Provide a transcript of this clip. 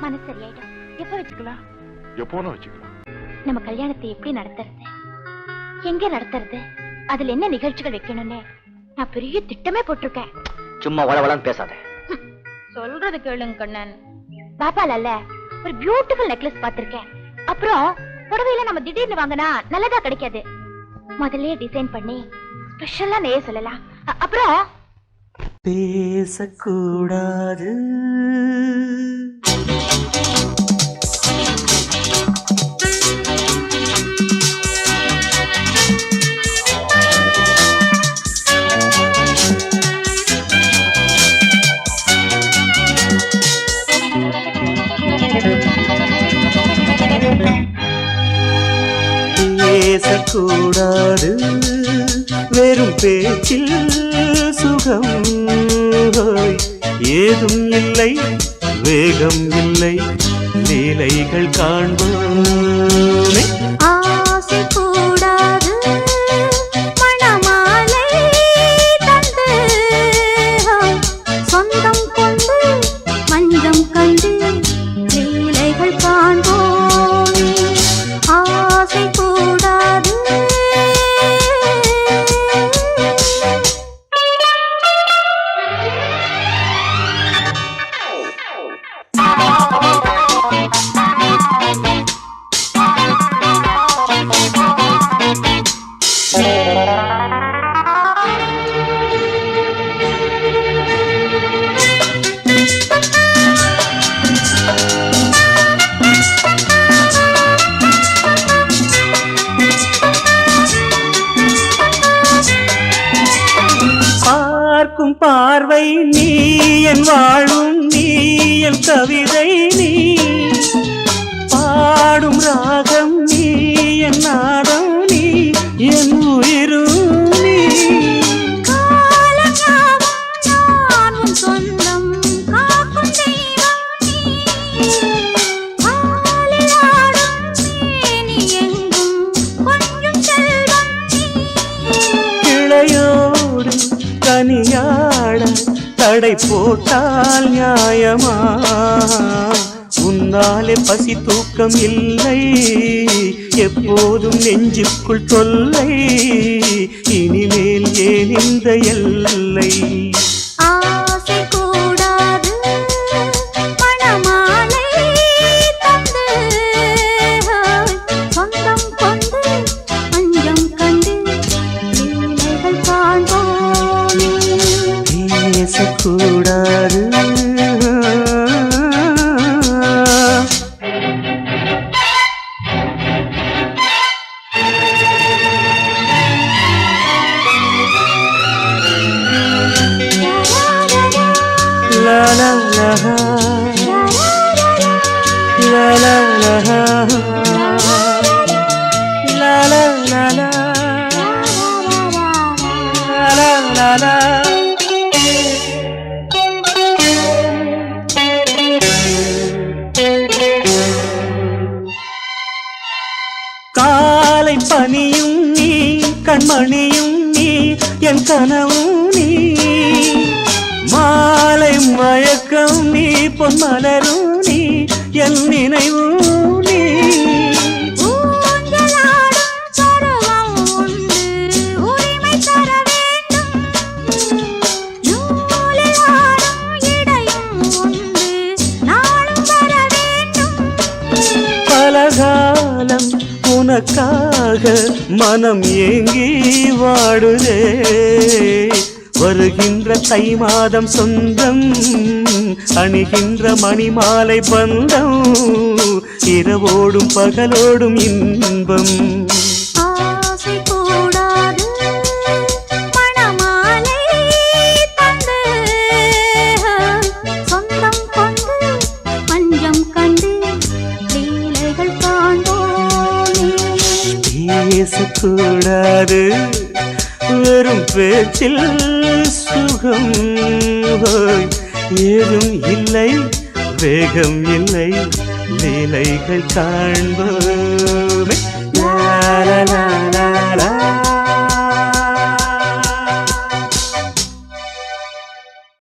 மனசு சரியாயிடும். எப்ப வச்சுக்கலாம்? எப்போனா வச்சுக்கலாம். நம்ம கல்யாணத்தை எப்படி நடத்துறது, எங்க நடத்துறது, அதுல என்ன நிகழ்ச்சிகள் வைக்கணும்னு நான் பெரிய திட்டமே போட்டிருக்கேன். சும்மா வளவளன்னு பேசாத. சொல்றது கேளுங்க கண்ணன். பாப்பால ஒரு பியூட்டிஃபுல் நெக்லஸ் பாத்திருக்கேன். அப்புறம் புடவையில நம்ம திடீர்னு வாங்கினா நல்லதா கிடைக்காது. முதல்ல டிசைன் பண்ணி ஸ்பெஷலா நெய்ய சொல்லலாம். அப்புறம் பேசக்கூடாது, பேசக்கூடாது, வெறும் பேச்சில் சுகம் ஏதும் இல்லை, வேகம் இல்லை, லீலைகள் காண்போமே. ஆசை கூடாது, மணமாலை தந்து சொந்தம் கொண்டு மஞ்சம் கண்டு லீலைகள் காண்போம். ஆசை கூடாது. பார்க்கும் பார்வை நீ, என் வாழும் நீ, என் கவிதை நீ, பாடும் ராகம் நீ, என் நாதம் நீ, என் உயிரும் நீ. சொந்தம் காக்கும் தெய்வம் நீ, எங்கும் கொஞ்சம் செல்வம் நீ. கிளையோடு கனியாட தடை போட்டால் நியாயமா? உன்னாலே பசி தூக்கம் இல்லை, எப்போதும் நெஞ்சுக்குள் தொல்லை, இனிமேல் ஏன் இந்த எல்லை? ஆசை கூடாது, மணமாலை தந்து சொந்தம் கொண்டு மஞ்சம் கண்டு லீலைகள் காண்போம். பேசக்கூடாது, la la la la la la la la la la la la. காலை பனியும் நீ, கண்மணியும் நீ, என் கனவும் நீ, மாலை மயக்கம் நீ, பொன்மலரும் நீ, என் நினைவும் நீ. பலகாலம் உனக்காக மனம் ஏங்கி வாடுதே, வருகின்ற தை மாதம் சொந்தம், அணிகின்ற மணிமாலை பந்தம், இரவோடும் பகலோடும் இன்பம். ஆசை கூடாது, மணமாலை தந்து சொந்தம் கொண்டு மஞ்சம் கண்டு லீலைகள் காண்போமே. பேசக்கூடாது, வெறும் பேச்சில் சுகம் ஏதும் இல்லை, வேகம் இல்லை, லீலைகள் காண்போமே. la la